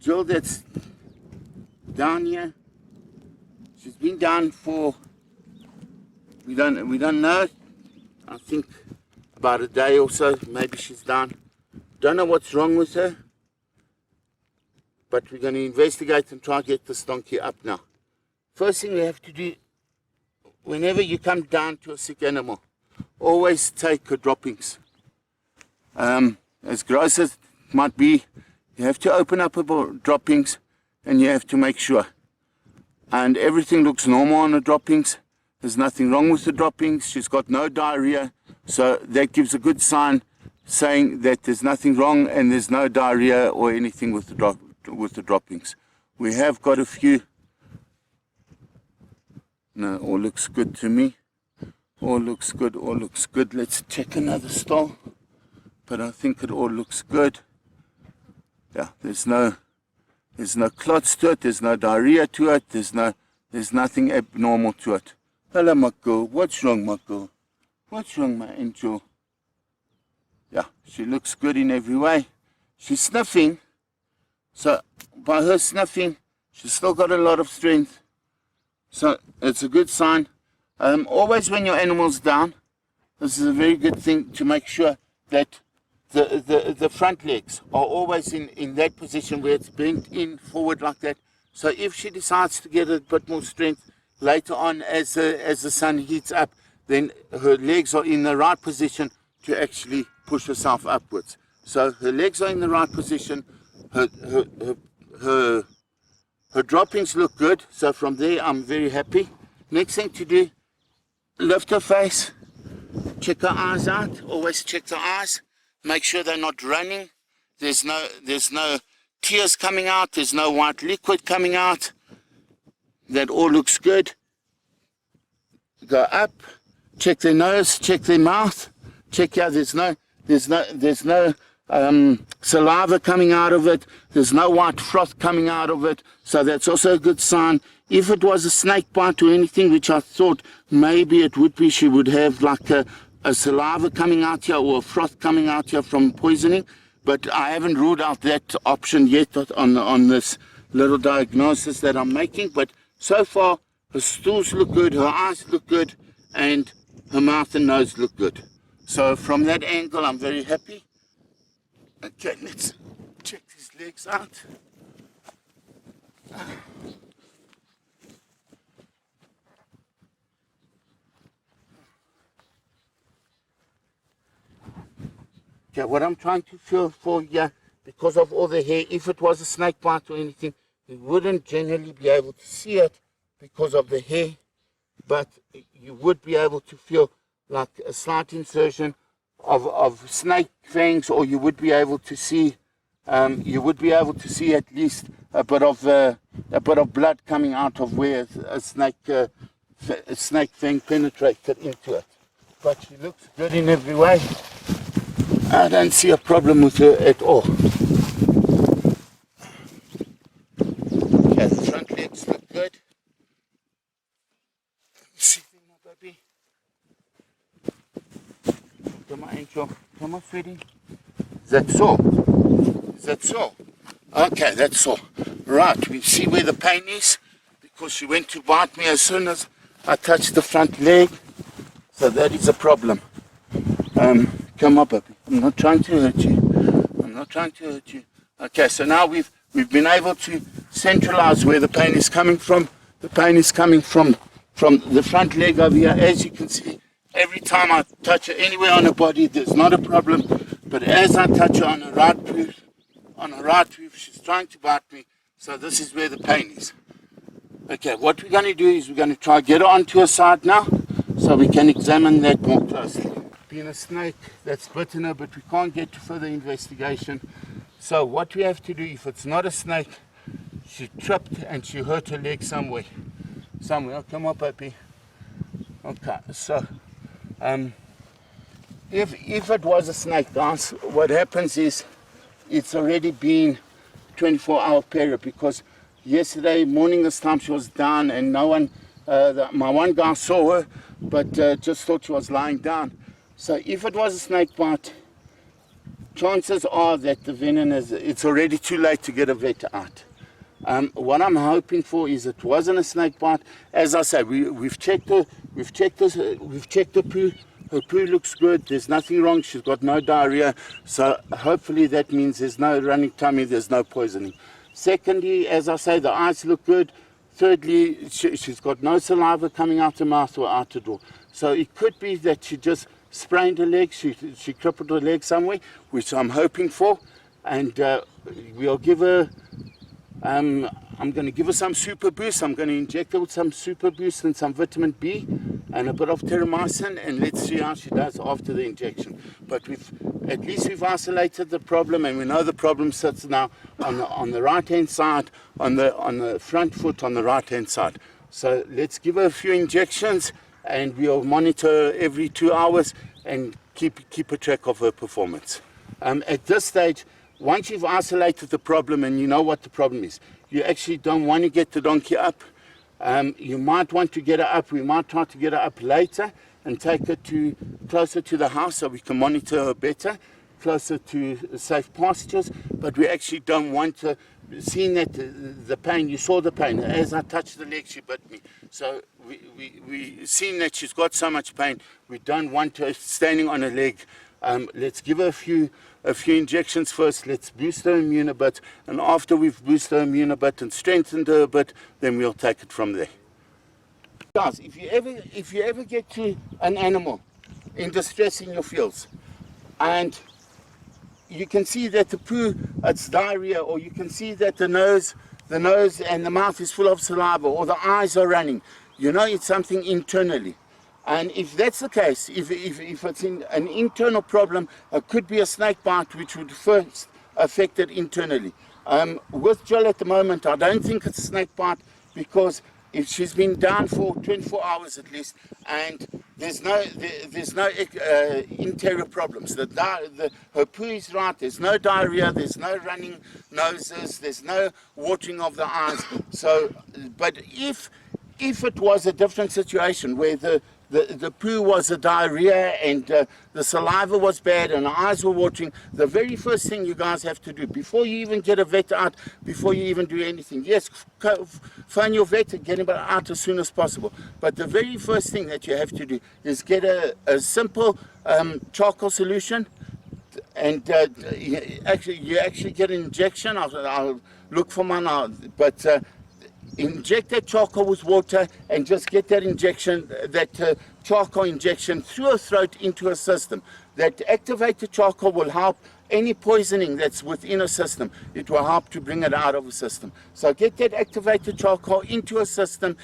Jill that's down here, she's been down for, we don't know, I think about a day or so, maybe she's down. Don't know what's wrong with her, but we're going to investigate and try to get this donkey up now. First thing we have to do, whenever you come down to a sick animal, always take her droppings. As gross as it might be, you have to open up her droppings and you have to make sure. And everything looks normal on the droppings. There's nothing wrong with the droppings. She's got no diarrhea. So that gives a good sign saying that there's nothing wrong and there's no diarrhea or anything with the droppings. We have got a few. No, all looks good to me. All looks good, all looks good. Let's check another stall. But I think it all looks good. Yeah, there's no clots to it, there's no diarrhea to it, there's nothing abnormal to it. Hello, my girl. What's wrong, my girl? What's wrong, my angel? Yeah, she looks good in every way. She's sniffing. So by her sniffing, she's still got a lot of strength. So it's a good sign. Always when your animal's down, this is a very good thing to make sure that the front legs are always in that position where it's bent in forward like that. So if she decides to get a bit more strength later on as the sun heats up, then her legs are in the right position to actually push herself upwards. So her legs are in the right position, her droppings look good, so from there I'm very happy. Next thing to do, lift her face, check her eyes out, always check the eyes. Make sure they're not running. There's no tears coming out. There's no white liquid coming out. That all looks good. Go up. Check their nose. Check their mouth. Check here. There's no saliva coming out of it. There's no white froth coming out of it. So that's also a good sign. If it was a snake bite or anything, which I thought maybe it would be, she would have like a saliva coming out here or a froth coming out here from poisoning, but I haven't ruled out that option yet on this little diagnosis that I'm making. But so far her stools look good, her eyes look good, and her mouth and nose look good. So from that angle I'm very happy. Okay, let's check these legs out. Okay, what I'm trying to feel for here, because of all the hair, if it was a snake bite or anything, you wouldn't generally be able to see it because of the hair, but you would be able to feel like a slight insertion of snake fangs, or you would be able to see at least a bit of blood coming out of where a snake fang penetrated into it. But she looks good in every way. I don't see a problem with her at all. Okay, the front legs look good. See them, my baby. Come on, Angel. Come on, sweetie. Is that so? Is that so? Okay, that's so. Right, we see where the pain is, because she went to bite me as soon as I touched the front leg. So that is a problem. Come on, baby. I'm not trying to hurt you. I'm not trying to hurt you. Okay, so now we've been able to centralize where the pain is coming from. The pain is coming from the front leg over here. As you can see, every time I touch her anywhere on her body, there's not a problem. But as I touch her on her right hoof, she's trying to bite me. So this is where the pain is. Okay, what we're going to do is we're going to try to get her onto her side now, so we can examine that more closely. Been a snake that's bitten her, but we can't get to further investigation. So what we have to do, if it's not a snake, she tripped and she hurt her leg somewhere. Oh, come on, puppy. Okay, so if it was a snake, guys, what happens is it's already been 24-hour period, because yesterday morning this time she was down and no one, my one guy saw her, but just thought she was lying down. So if it was a snake bite, chances are that the venom it's already too late to get a vet out. What I'm hoping for is it wasn't a snake bite. As I say, we've checked her, we've checked the poo. Her poo looks good. There's nothing wrong. She's got no diarrhea. So hopefully that means there's no running tummy. There's no poisoning. Secondly, as I say, the eyes look good. Thirdly, she's got no saliva coming out her mouth or out the door. So it could be that she just sprained her leg. She crippled her leg somewhere, which I'm hoping for. And we'll give her. I'm going to give her some Super Boost. I'm going to inject her with some Super Boost and some vitamin B and a bit of terramycin, and let's see how she does after the injection. But at least we've isolated the problem, and we know the problem sits now on the right-hand side, on the front foot on the right-hand side. So let's give her a few injections, and we'll monitor her every 2 hours and keep a track of her performance. At this stage, once you've isolated the problem and you know what the problem is, you actually don't want to get the donkey up. You might want to get her up. We might try to get her up later and take her closer to the house so we can monitor her better, closer to safe pastures. But we actually don't want her, seeing that the pain, you saw the pain. As I touched the leg, she bit me. So we seeing that she's got so much pain, we don't want her standing on her leg. Let's give her a few injections first. Let's boost her immune a bit, and after we've boosted her immune a bit and strengthened her a bit, then we'll take it from there. Guys, if you ever get to an animal in distress in your fields, and you can see that the poo, it's diarrhea, or you can see that the nose and the mouth is full of saliva, or the eyes are running, you know it's something internally. And if that's the case, if it's an internal problem, it could be a snake bite, which would first affect it internally. With Jill at the moment, I don't think it's a snake bite, because if she's been down for 24 hours at least, and there's no interior problems. Her poo is right. There's no diarrhea. There's no running noses. There's no watering of the eyes. So, but if it was a different situation where the poo was a diarrhea and the saliva was bad and the eyes were watering, the very first thing you guys have to do before you even get a vet out, before you even do anything, yes, phone your vet and get him out as soon as possible. But the very first thing that you have to do is get a simple charcoal solution, and you actually get an injection. I'll look for mine now, but inject that charcoal with water and just get that injection, that charcoal injection through her throat into her system. That activated charcoal will help any poisoning that's within her system. It will help to bring it out of her system. So get that activated charcoal into her system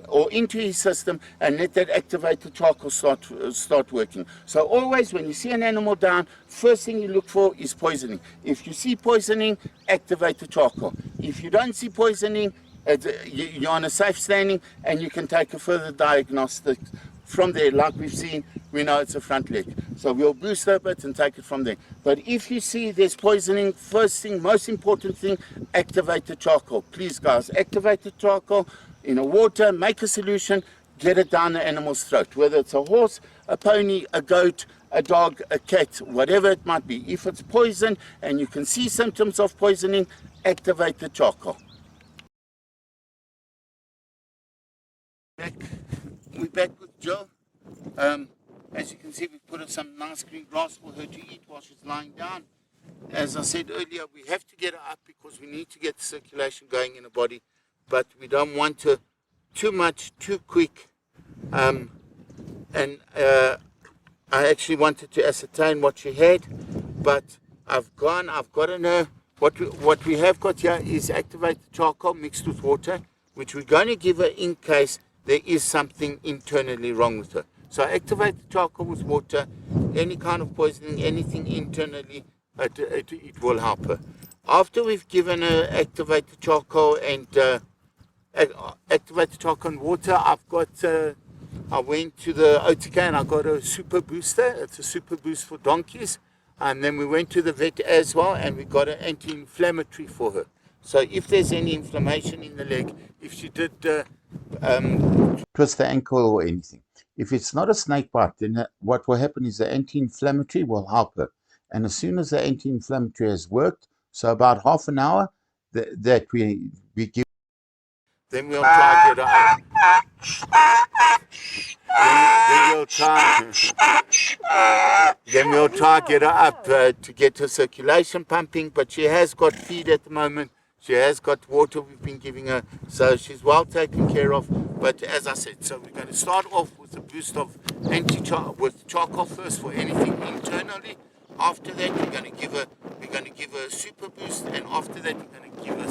or into his system, and let that activated charcoal start working. So always when you see an animal down, first thing you look for is poisoning. If you see poisoning, activate the charcoal. If you don't see poisoning, you're on a safe standing, and you can take a further diagnostic from there. Like we've seen, we know it's a front leg, so we'll boost a bit and take it from there. But if you see there's poisoning, first thing, most important thing, activate the charcoal. Please guys, activate the charcoal in a water, make a solution, get it down the animal's throat, whether it's a horse, a pony, a goat, a dog, a cat, whatever it might be. If it's poison and you can see symptoms of poisoning, activate the charcoal. We're back with Jill. As you can see, we put her some nice green grass for her to eat while she's lying down. As I said earlier, we have to get her up because we need to get the circulation going in her body, but we don't want her too much, too quick. I actually wanted to ascertain what she had, but I've gotten her. What we have got here is activated charcoal mixed with water, which we're going to give her in case there is something internally wrong with her. So activate the charcoal with water, any kind of poisoning, anything internally, it will help her. After we've given her activate the charcoal and water, I went to the OTK and I got a super booster. It's a super boost for donkeys. And then we went to the vet as well, and we got an anti-inflammatory for her. So if there's any inflammation in the leg, if she did twist the ankle or anything, if it's not a snake bite, then what will happen is the anti-inflammatory will help her. And as soon as the anti-inflammatory has worked, so about half an hour, that we give. Then we'll try to get her up. Then we'll try. Then we'll try to get her up to get her circulation pumping. But she has got feed at the moment. She has got water we've been giving her, so she's well taken care of. But as I said, so we're going to start off with a boost of with charcoal first for anything internally. After that, we're going to give her a super boost, and after that, we're going to give her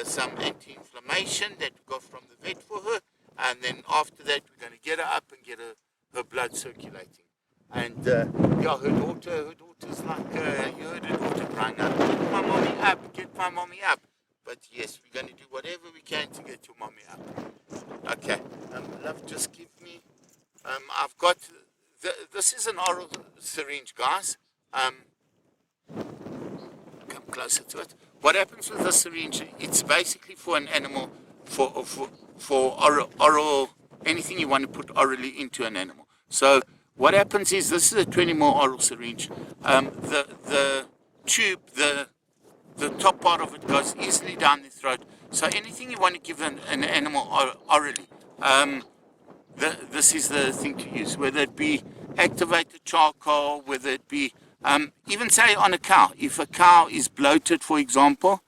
some anti-inflammation that we got from the vet for her. And then after that, we're going to get her up and get her blood circulating. And yeah, her daughter's like, you heard her daughter crying out, get my mommy up, get my mommy up. But yes, we're going to do whatever we can to get your mommy up. Okay, love, just give me, I've got, this is an oral syringe, guys. Come closer to it. What happens with the syringe, it's basically for an animal, for oral, anything you want to put orally into an animal. So what happens is, this is a 20 ml oral syringe. The tube, the top part of it goes easily down the throat. So anything you want to give an animal orally, this is the thing to use, whether it be activated charcoal, whether it be, even say on a cow. If a cow is bloated, for example,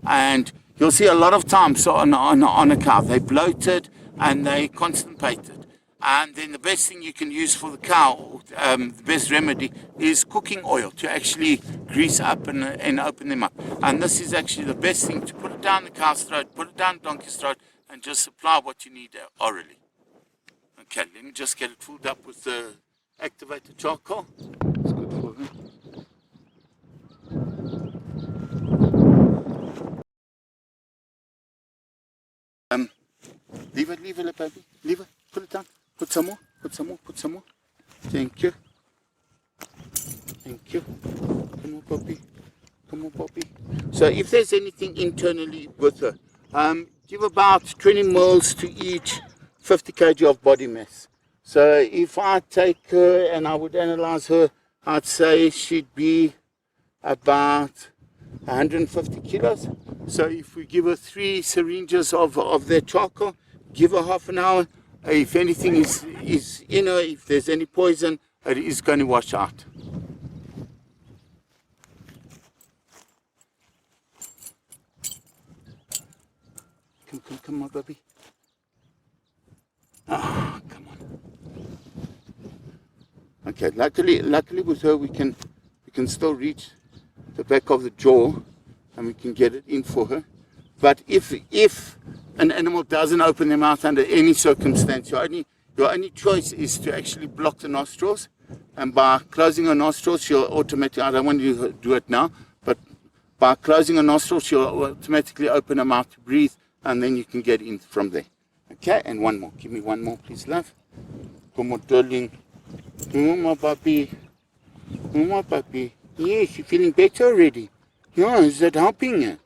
and you'll see a lot of times on a cow, they bloated and they constipated. And then the best thing you can use for the cow, the best remedy, is cooking oil to actually grease up and open them up. And this is actually the best thing, to put it down the cow's throat, put it down the donkey's throat, and just supply what you need orally. Okay, let me just get it filled up with the activated charcoal. It's good for her. Leave it, baby. Leave it. Put it down. Put some more. Thank you. Come on, puppy. So if there's anything internally with her, give about 20 mils to each 50 kg of body mass. So if I take her and I would analyze her, I'd say she'd be about 150 kilos. So if we give her 3 syringes of their charcoal, give her half an hour. If anything is in her, if there's any poison, it is going to wash out. Come, my baby. Ah, come on. Okay, luckily with her we can still reach the back of the jaw, and we can get it in for her. But if an animal doesn't open their mouth under any circumstance, your only choice is to actually block the nostrils. And by closing her nostrils, she'll automatically, I don't want you to do it now, but by closing her nostrils, she'll automatically open her mouth to breathe, and then you can get in from there. Okay, and one more. Give me one more, please, love. Come on, darling. Come on, my puppy. Yes, you're feeling better already. Yeah, is that helping you?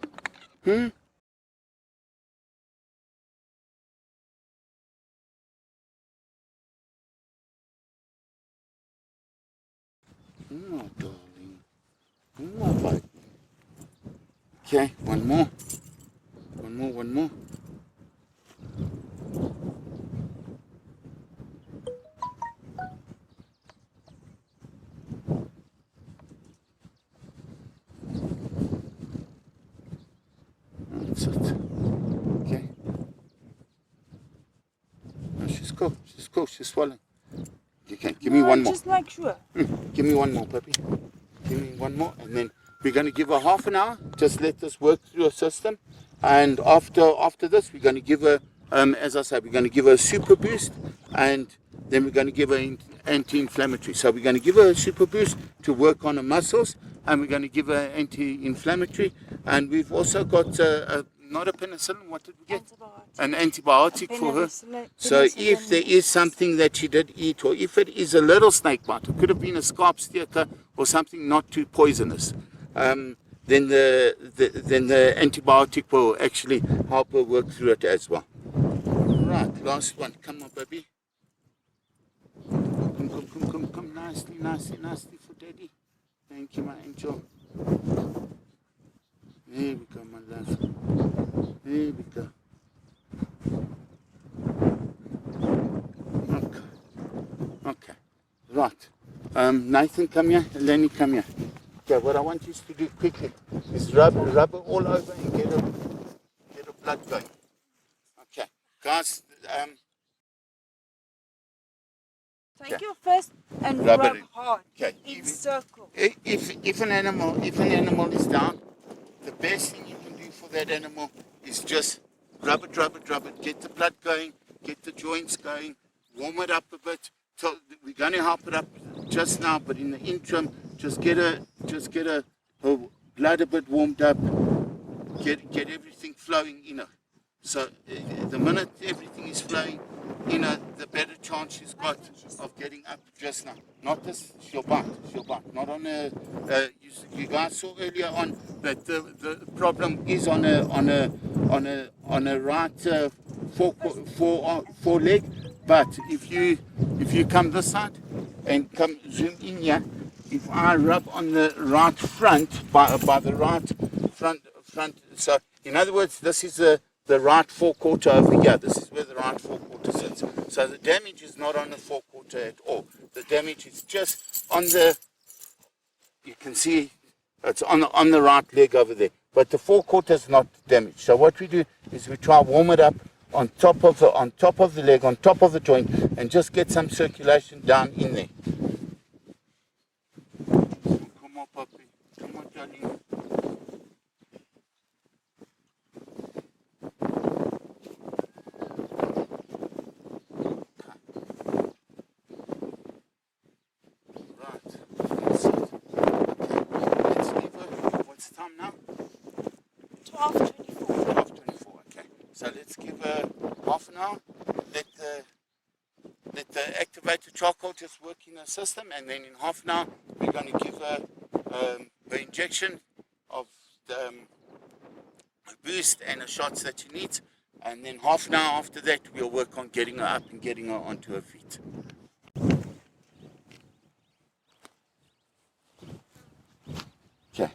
Oh, darling. Oh, baby. Okay, one more. That's it. Okay. No, she's cool. She's swallowing. Okay, give me one more. Just make sure. Give me one more, puppy. Give me one more, and then we're going to give her half an hour. Just let this work through her system, and after this, we're going to give her, as I said, we're going to give her a super boost, and then we're going to give her anti-inflammatory. So we're going to give her a super boost to work on her muscles, and we're going to give her anti-inflammatory, and we've also got not a penicillin. What did we get? An antibiotic for her. So if there is something that she did eat, or if it is a little snake bite, it could have been a scarpsteker or something not too poisonous, then the antibiotic will actually help her work through it as well. Right, last one. Come on, baby. Come. Nicely for daddy. Thank you, my angel. There we go, my love. There we go. Okay. Okay. Right. Nathan, come here. Lenny, come here. Okay, what I want you to do quickly is rub it all over and get a blood going. Okay. Guys, Take your fist and Rub rub it in. hard Okay. in circles. If an animal is down, the best thing you can do for that animal is just rub it, get the blood going, get the joints going, warm it up a bit. So we're going to help it up just now, but in the interim, just get her blood a bit warmed up, get everything flowing, So the minute everything is flowing, the better chance she's got of getting up just now. Not this, she'll bite. Not on a. You guys saw earlier on that the problem is on a right four leg. But if you come this side and come zoom in here, if I rub on the right front by the right front, so in other words, this is the right forequarter over here. This is where the right forequarter sits. So the damage is not on the forequarter at all. The damage is just on the. You can see it's on the right leg over there, but the forequarter is not damaged. So what we do is we try warm it up on top of the leg, on top of the joint, and just get some circulation down in there. Come on, puppy. Come on, darling. What's the time now? 12:24. 12:24. Okay. So let's give her half an hour. Let the activated charcoal just work in the system, and then in half an hour we're going to give her the injection of the boost and the shots that she needs, and then half an hour after that we'll work on getting her up and getting her onto her feet. Okay.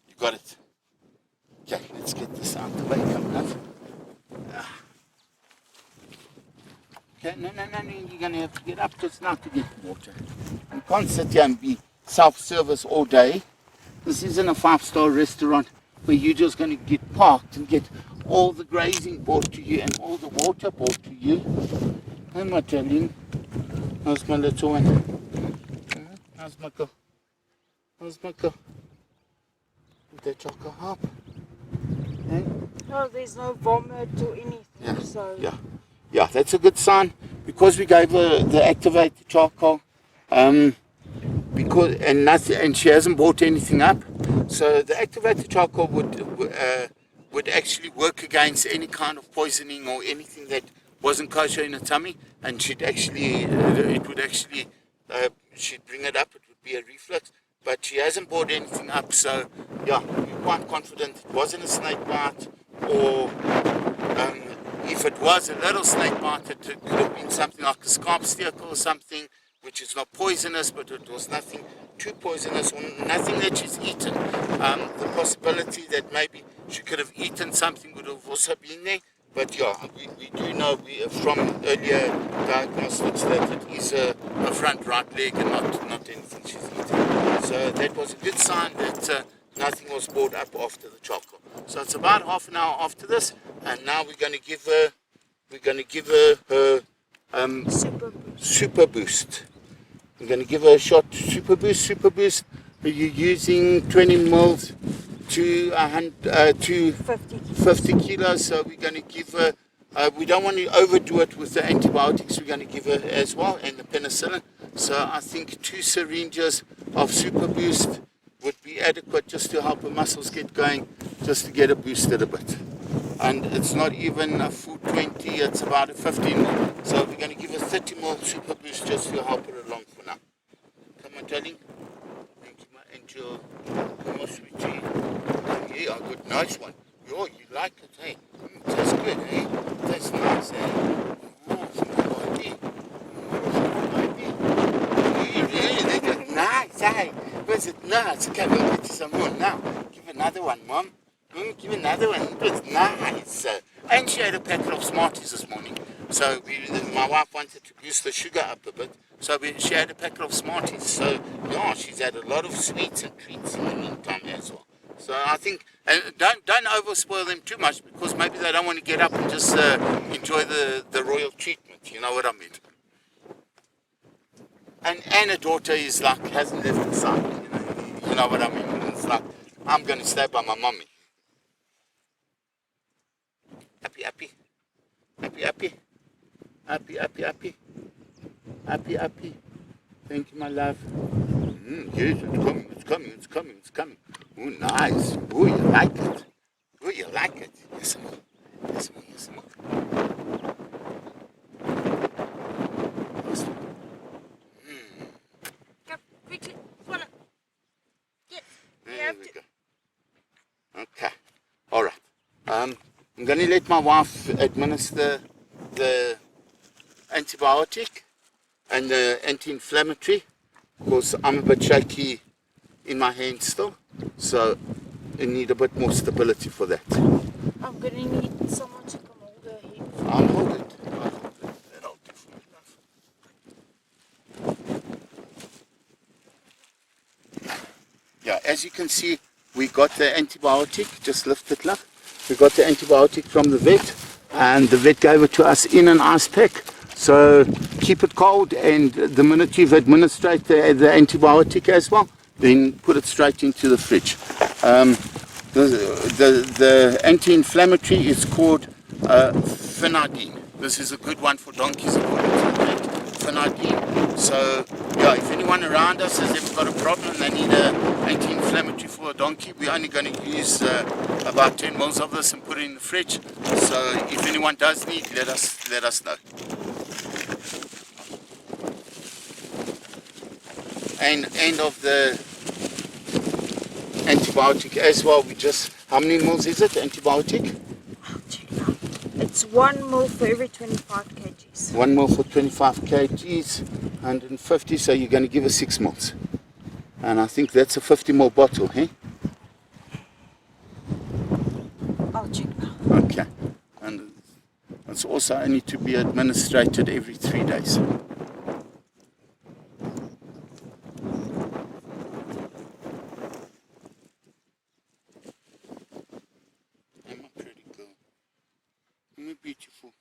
You got it. Okay, let's get this out the way. Come on. Okay, no, you're going to have to get up just now to get the water. You can't sit here and be self-service all day. This isn't a 5-star restaurant where you're just going to get parked and get all the grazing brought to you and all the water brought to you. Hey, my darling. How's my little one? How's my girl? How's my girl? Did that chocolate help? Hey? No, there's no vomit or anything. Yeah. So Yeah, that's a good sign because we gave her the activated charcoal. And she hasn't brought anything up. So the activated charcoal would actually work against any kind of poisoning or anything that wasn't kosher in her tummy, and she'd bring it up. It would be a reflux, but she hasn't brought anything up. So yeah, we're quite confident it wasn't a snake bite, or if it was a little snake bite, it could have been something like a scarp steeple or something, which is not poisonous, but it was nothing too poisonous or nothing that she's eaten. The possibility that maybe she could have eaten something would have also been there. But yeah, we do know from earlier diagnostics that it is a front right leg and not anything she's eaten. So that was a good sign that nothing was brought up after the charcoal. So it's about half an hour after this, and now we're going to give her her super boost. We're going to give her a shot. Super boost. You're using 20 mils to 50 kilos. So we're going to give her. We don't want to overdo it with the antibiotics. We're going to give her as well, and the penicillin. So I think 2 syringes of super boost would be adequate just to help her muscles get going, just to get her boosted a bit. And it's not even a full 20, it's about a 15 mil. So we're going to give her 30 mil super boost just to help her along for now. Come on, darling. Thank you, my angel. Come on, sweetie. Yeah, good, nice one. Oh, you like it, hey? That's good, hey? That's nice, hey? Oh, it's my baby. Oh, it's my baby. Yeah, that's nice. Is it? No, it's okay. We'll get you some more now. Give another one, Mom. Give another one. It was nice. And she had a packet of Smarties this morning. So my wife wanted to goose the sugar up a bit. So she had a packet of Smarties. So, yeah, she's had a lot of sweets and treats in the meantime as well. So I think, don't overspoil them too much, because maybe they don't want to get up and just enjoy the royal treatment. You know what I mean? And a daughter is like, hasn't left the side. You know what I mean? It's like, I'm going to stay by my mommy. Happy, happy. Happy, happy. Happy, happy, happy. Happy, happy. Thank you, my love. Yes, it's coming, it's coming, it's coming, it's coming. Oh, nice. Oh, you like it. Oh, you like it. Yes, ma'am. Yes, ma'am. Yes, ma'am. Yes, ma'am. Come, quickly. Swallow. Yes. There we go. Okay. All right. I'm going to let my wife administer the antibiotic and the anti-inflammatory, because I'm a bit shaky in my hand still, so I need a bit more stability for that. I'm going to need someone to come hold her head. I'll hold it. That'll do for me, love. Yeah, as you can see, we got the antibiotic. Just lift it, love. We got the antibiotic from the vet, and the vet gave it to us in an ice pack. So keep it cold, and the minute you've administered the antibiotic as well, then put it straight into the fridge. The anti-inflammatory is called phenidine. This is a good one for donkeys, according to the vet. Phenidine. So yeah, if anyone around us has ever got a problem and they need an anti-inflammatory for a donkey, we're only going to use about 10 mils of this and put it in the fridge. So if anyone does need, let us know. And end of the antibiotic as well. We just, how many mils is it, antibiotic? I'll check now. It's 1 ml for every 25 kgs. 1 mil for 25 kgs, 150, so you're going to give us 6 mils. And I think that's a 50 ml bottle, eh? I'll check now. Okay. And it's also only to be administered every 3 days. Beautiful.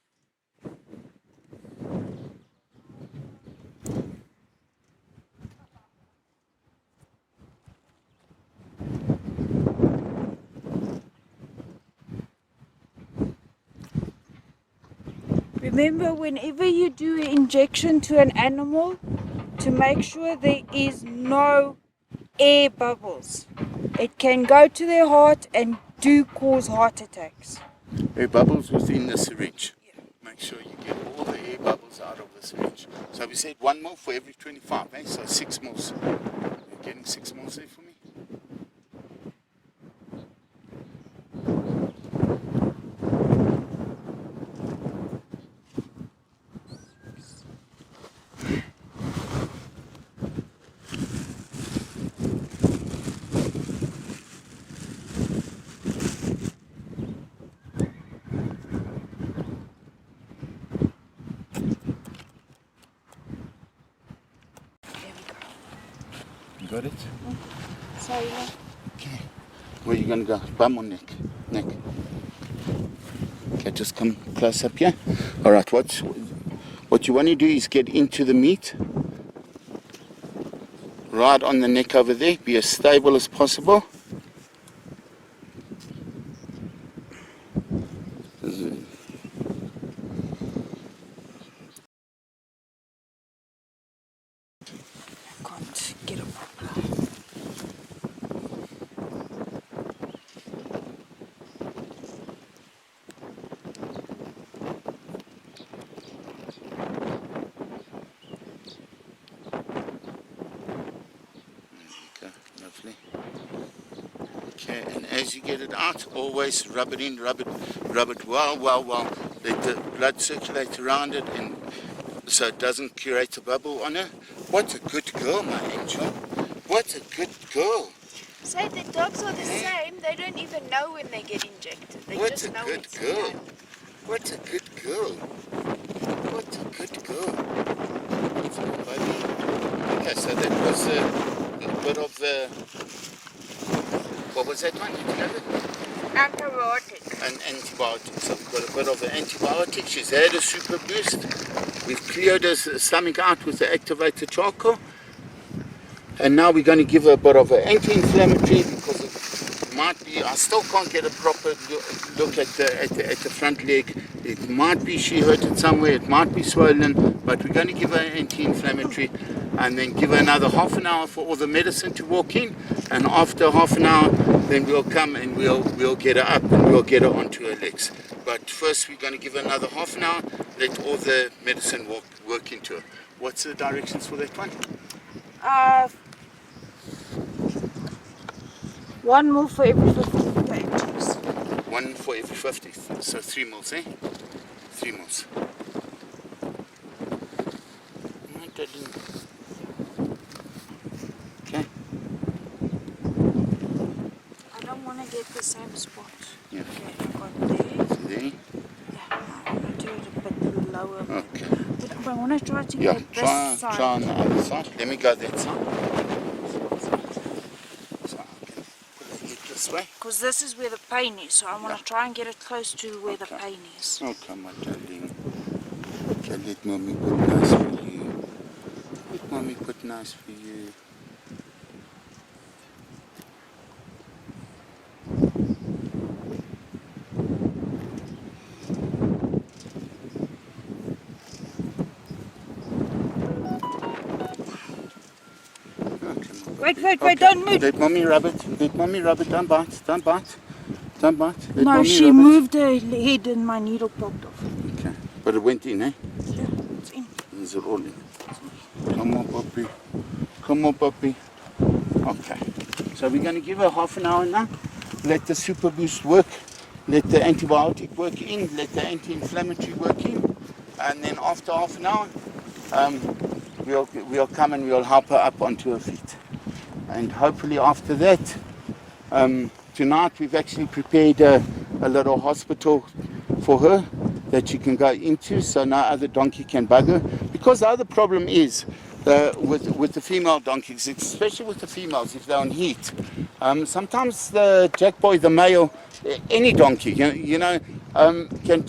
Remember, whenever you do an injection to an animal, to make sure there is no air bubbles. It can go to their heart and do cause heart attacks. Air bubbles within the syringe. Yeah. Make sure you get all the air bubbles out of the syringe. So we said 1 mil for every 25, eh? So 6 mils. You're getting 6 mils there for me? Got it? Sorry, no. Okay. Where are you going to go? Bum or neck? Neck. Okay, just come close up here. Alright, what you want to do is get into the meat. Right on the neck over there. Be as stable as possible. Can't get up. Lovely. Okay, and as you get it out, always rub it in, rub it well. Let the blood circulate around it, and so it doesn't create a bubble on her. What a good girl, my angel. What a good girl. So the dogs are the same. They don't even know when they get injected. They What just a know good it's girl. done. What a good girl. What a good girl. That's a good baby. Yeah, so that was a bit of what was that one? Did you have it? Antibiotic. An antibiotic. So we've got a bit of an antibiotic. She's had a super boost. We've cleared her stomach out with the activated charcoal. And now we're going to give her a bit of an anti-inflammatory because it might be, I still can't get a proper look at the front leg. It might be she hurt it somewhere, it might be swollen, but we're going to give her an anti-inflammatory and then give her another half an hour for all the medicine to walk in. And after half an hour, then we'll come and we'll get her up and we'll get her onto her legs. But first we're going to give her another half an hour, let all the medicine work into her. What's the directions for that one? One more for every 15 pages. One for every 50, so 3 mils, eh? 3 mils. Okay. I don't want to get the same spot. Yeah. Okay, I got there. There. Yeah, I want to do it a bit lower. Okay. But I want to try to Yeah, get try this side. on the other side. Let me go that side. So I can put it this way. Because this is where the pain is, so I want to try and get it close to where the pain is. Oh, come on, darling. Okay, let mommy put nice for you. Let mommy put nice for you. Wait, don't move. Let mommy rub it. Let mommy rub it. Don't bite. Don't bite. Don't bite. Let No, mommy she rub moved her head and my needle popped off. Okay. But it went in, eh? Yeah, it's in. Is it all in? Come on, puppy. Come on, puppy. Okay. So we're going to give her half an hour now. Let the super boost work. Let the antibiotic work in. Let the anti-inflammatory work in. And then after half an hour, we'll come and we'll help her up onto her feet. And hopefully after that, tonight we've actually prepared a little hospital for her that she can go into so no other donkey can bug her. Because the other problem is with the female donkeys, especially with the females if they're on heat, sometimes the jack boy, the male, any donkey, can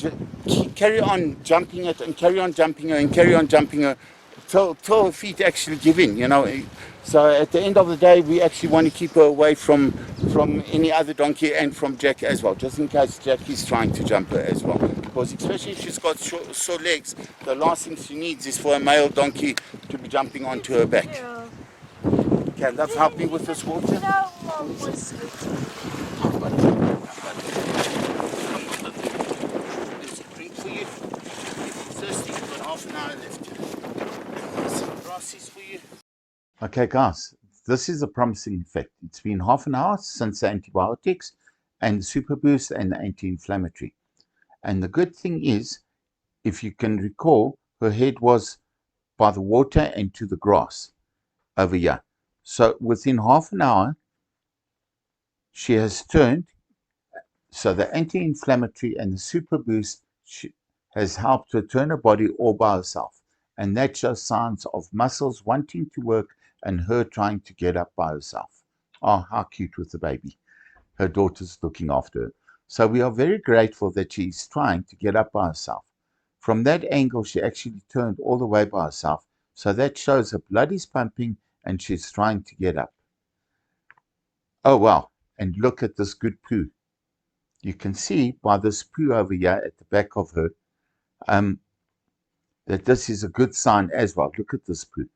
carry on jumping it and carry on jumping her and carry on jumping her till her feet actually give in. So at the end of the day, we actually want to keep her away from any other donkey and from Jack as well, just in case Jack is trying to jump her as well. Because especially if she's got short legs, the last thing she needs is for a male donkey to be jumping onto her back. Yeah. Okay, love, help me with this water. No, Mom was There's a drink for you. If you're thirsty, you've got half an hour left. There's some grassies for you. Okay, guys, this is a promising effect. It's been half an hour since the antibiotics and the super boost and the anti-inflammatory. And the good thing is, if you can recall, her head was by the water and to the grass over here. So within half an hour, she has turned. So the anti-inflammatory and the super boost has helped her turn her body all by herself. And that shows signs of muscles wanting to work and her trying to get up by herself. Oh, how cute with the baby. Her daughter's looking after her. So we are very grateful that she's trying to get up by herself. From that angle, she actually turned all the way by herself. So that shows her blood is pumping and she's trying to get up. Oh, wow. And look at this good poo. You can see by this poo over here at the back of her that this is a good sign as well. Look at this poo.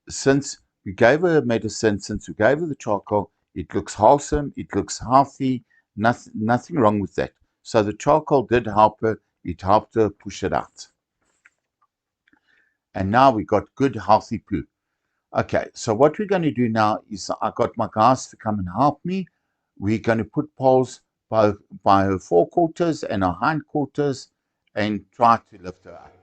Since we gave her medicine, since we gave her the charcoal, it looks wholesome, it looks healthy, nothing wrong with that. So the charcoal did help her, it helped her push it out. And now we got good healthy poo. Okay, so what we're going to do now is I got my guys to come and help me. We're going to put poles by her forequarters and her hindquarters and try to lift her up.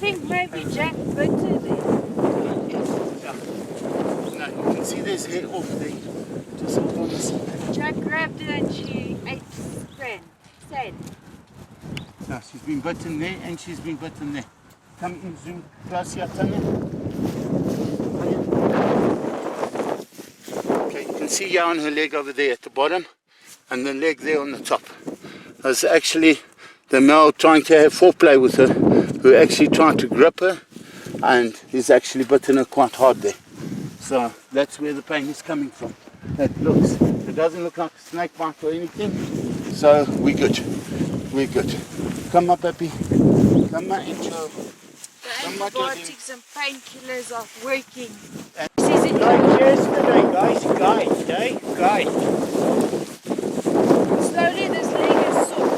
think maybe Jack bit her there. No, you can see there's hair over there. Just hold on a second. Jack grabbed her and she ate sand. No, she's been bitten there and she's been bitten there. Come in, zoom close here, Tanya. Okay, you can see here on her leg over there at the bottom and the leg there on the top. That's actually the male trying to have foreplay with her, who actually tried to grip her and he's actually bitten her quite hard there. So that's where the pain is coming from. It doesn't look like a snake bite or anything, so we're good. We're good. Come up, Happy. Come on, enjoy. The antibiotics and painkillers are working. Yesterday, guys, guide. Slowly this leg is sore.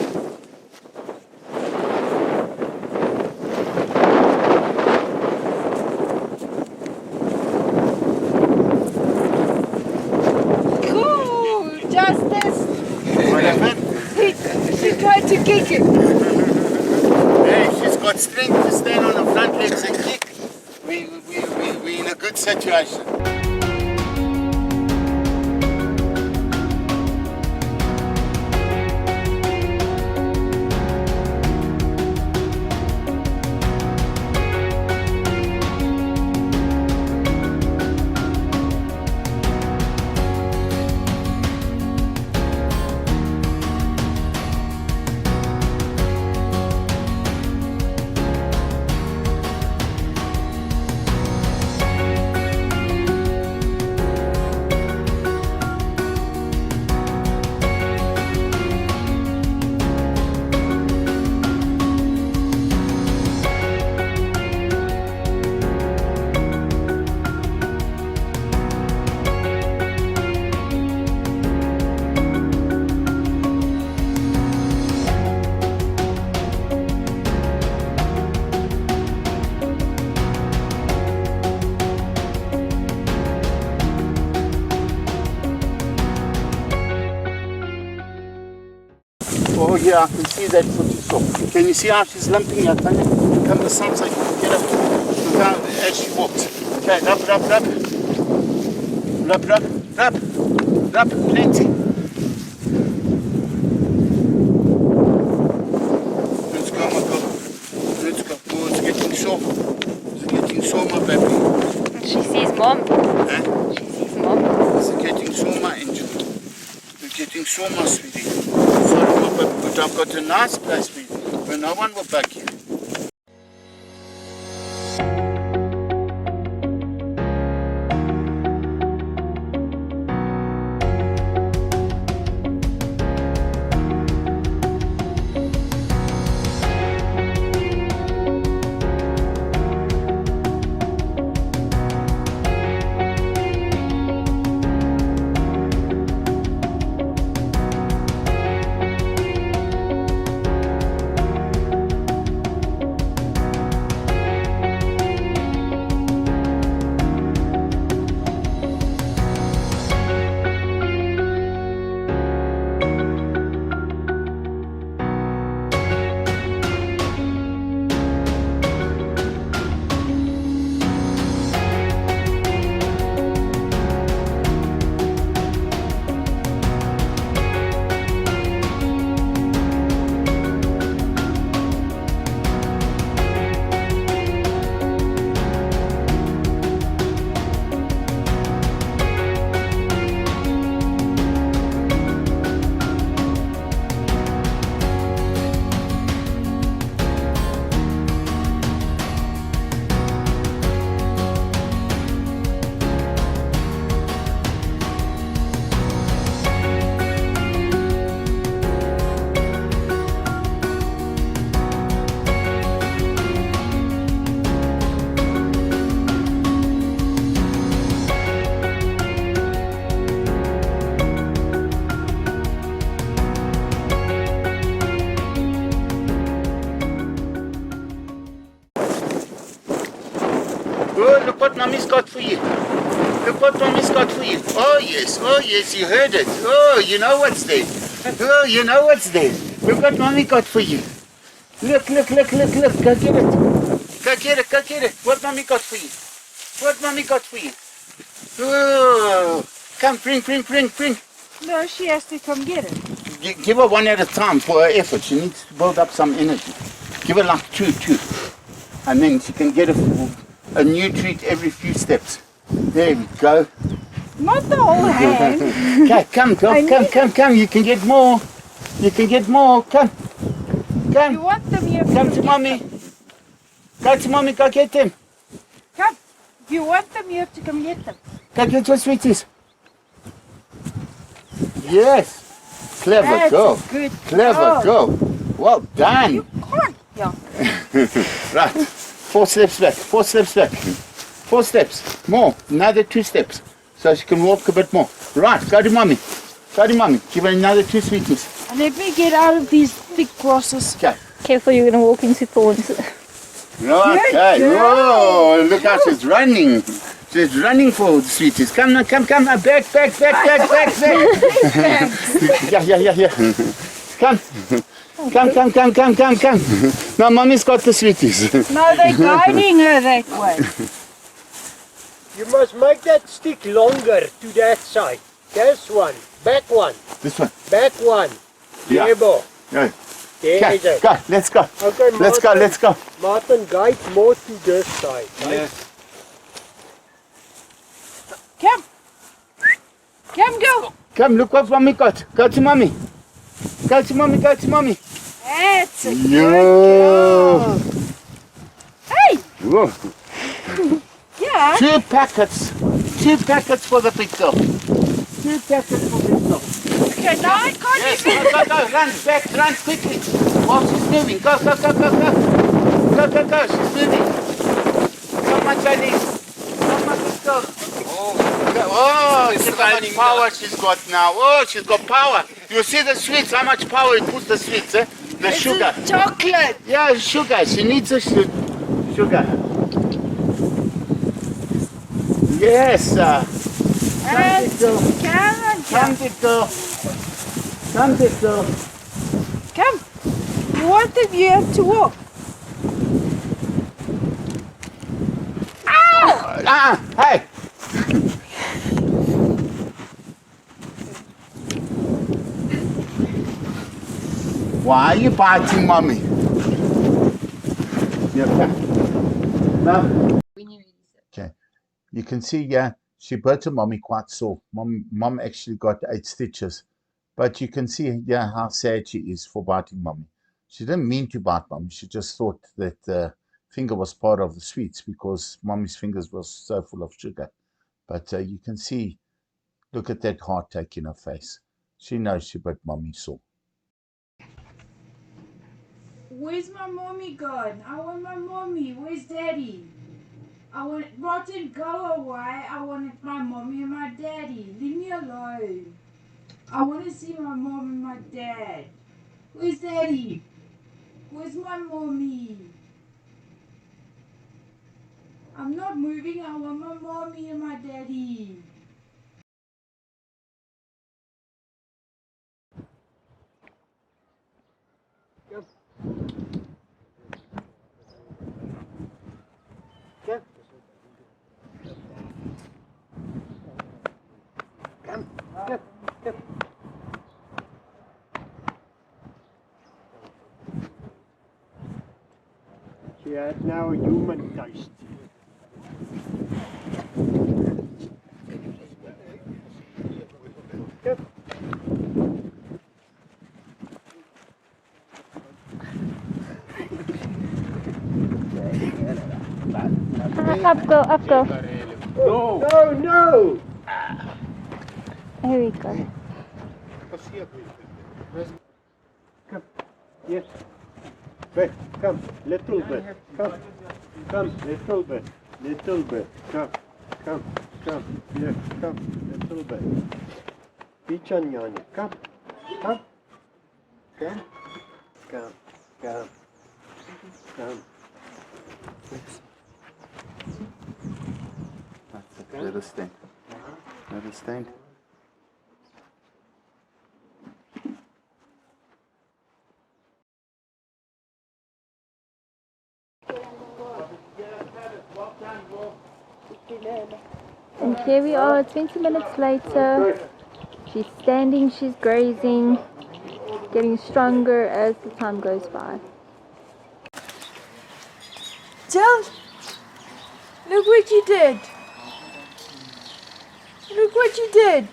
Cool, Justice. What happened? She tried to kick it. Hey, she's got strength to stand on her front legs and kick. We're in a good situation. Oh yeah, I can see that foot is sore. Can you see how she's limping here, Tanya? Come the sun so you can get up. Look how as she walks. Okay, rub, plenty. Let's go, my girl. Let's go. Oh, it's getting sore. It's getting sore, my baby. She sees mom. Huh? She sees mom. It's getting sore, my angel. It's getting sore, my sweetie. Sorry, my baby, but I've got a nice place for you where no one will bug you. Oh, look what Mommy's got for you. Look what Mommy's got for you. Oh yes, you heard it. Oh, you know what's there. Oh, you know what's there. Look what Mommy got for you. Look, go get it. Go get it, go get it. What mommy got for you? What mommy got for you? Oh, come, bring. No, she has to come get it. Give her one at a time for her effort. She needs to build up some energy. Give her like two. And then she can get a new treat every few steps. There we go. Not the whole hand. Okay, come. You can get more. Come. You want them here? Come to mommy. Go to mommy, go get them. Come. If you want them, you have to come get them. Go get your sweeties. Yes. Clever That's girl. a good Clever girl. Well done. You can't. Yeah. Right. 4 steps back. 4 steps. More. Another 2 steps. So she can walk a bit more. Right. Go to mommy. Give her another 2 sweeties. And let me get out of these big grasses. Okay. Careful, you're going to walk into thorns. Okay. Whoa. Look how she's running. She's running for the sweeties. Come now. Back. Yeah. Come. Now mommy's got the sweeties. No, they're guiding her that way. You must make that stick longer to that side. This one. Back one. This one. Back one. Yeah. There, boy. Yeah. There Okay, is it. go. Let's go. Okay, Let's go. Martin, guide more to this side. Right? Yes. Come. Go. Come, look what mommy got. Go to mommy. That's a good Yo. girl. Hey. Whoa. Yeah. 2 packets for the big girl. Okay, now I can't Yes, even. go. Run quickly. While she's moving. Go. Go. She's moving. Come on, Johnny. Come on, let's go. Oh, look how much power she's got now. Oh, she's got power. You see the sweets, how much power it puts the sweets, eh? The sugar. This is chocolate. Yeah, sugar. She needs a sugar. Yes, sir. And Come, girl. come. You want them, you have to walk. Hey. Why are you biting mommy? No. Okay. You can see, yeah, she bit her mommy quite sore. Mom actually got 8 stitches. But you can see, yeah, how sad she is for biting mommy. She didn't mean to bite mommy. She just thought that the finger was part of the sweets because mommy's fingers was so full of sugar. But you can see, look at that heartache in her face. She knows she bit mommy sore. Where's my mommy gone? I want my mommy. Where's daddy? I want Martin, go away. I want my mommy and my daddy. Leave me alone. I want to see my mom and my dad. Where's daddy? Where's my mommy? I'm not moving. I want my mommy and my daddy. Come. She has now a human taste. Up go. No! Here we go. Come. Yes. Wait, come. Little bit. Come, little bit. Come. Yes, come. Little bit. Pichanyani. Come. Let us stand. And here we are 20 minutes later. She's standing, she's grazing, getting stronger as the time goes by. Jill, look what you did. Look what you did.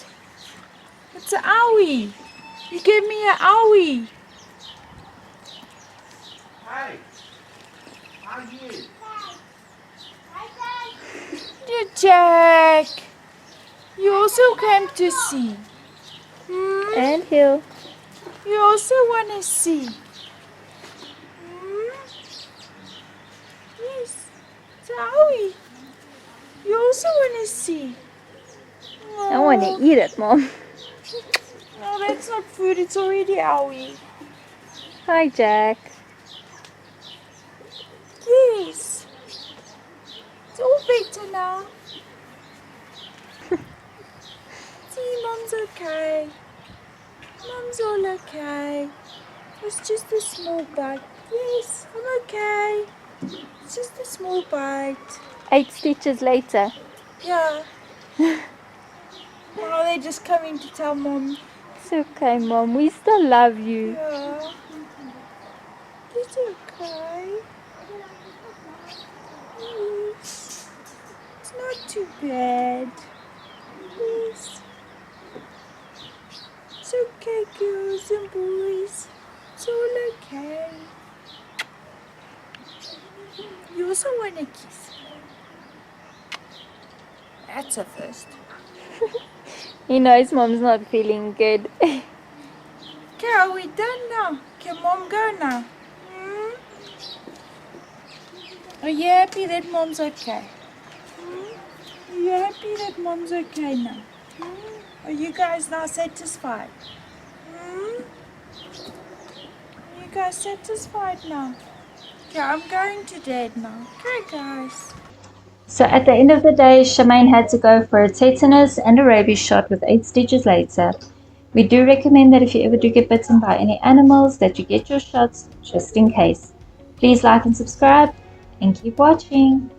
It's an owie. You gave me an owie. Hey, how are you? Dear Jack, you also came to see. Hmm? And Hill. You also want to see. Hmm? Yes, it's an owie. You also want to see. I want to eat it, Mom. No, that's not food. It's already owie. Hi, Jack. Yes. It's all better now. See, Mom's okay. Mom's all okay. It's just a small bite. Yes, I'm okay. It's just a small bite. 8 stitches later. Yeah. Oh, they're just coming to tell Mom. It's okay, Mom. We still love you. Yeah. It's okay. Yes. It's not too bad. Yes. It's okay, girls and boys. It's all okay. You also want a kiss? That's a first. He knows Mom's not feeling good. Okay, are we done now? Can Mom go now? Hmm? Are you happy that Mom's okay? Hmm? Are you happy that Mom's okay now? Hmm? Are you guys now satisfied? Hmm? Are you guys satisfied now? Okay, I'm going to Dad now. Okay, guys. So at the end of the day, Shemaine had to go for a tetanus and a rabies shot with 8 stitches later. We do recommend that if you ever do get bitten by any animals, that you get your shots just in case. Please like and subscribe and keep watching.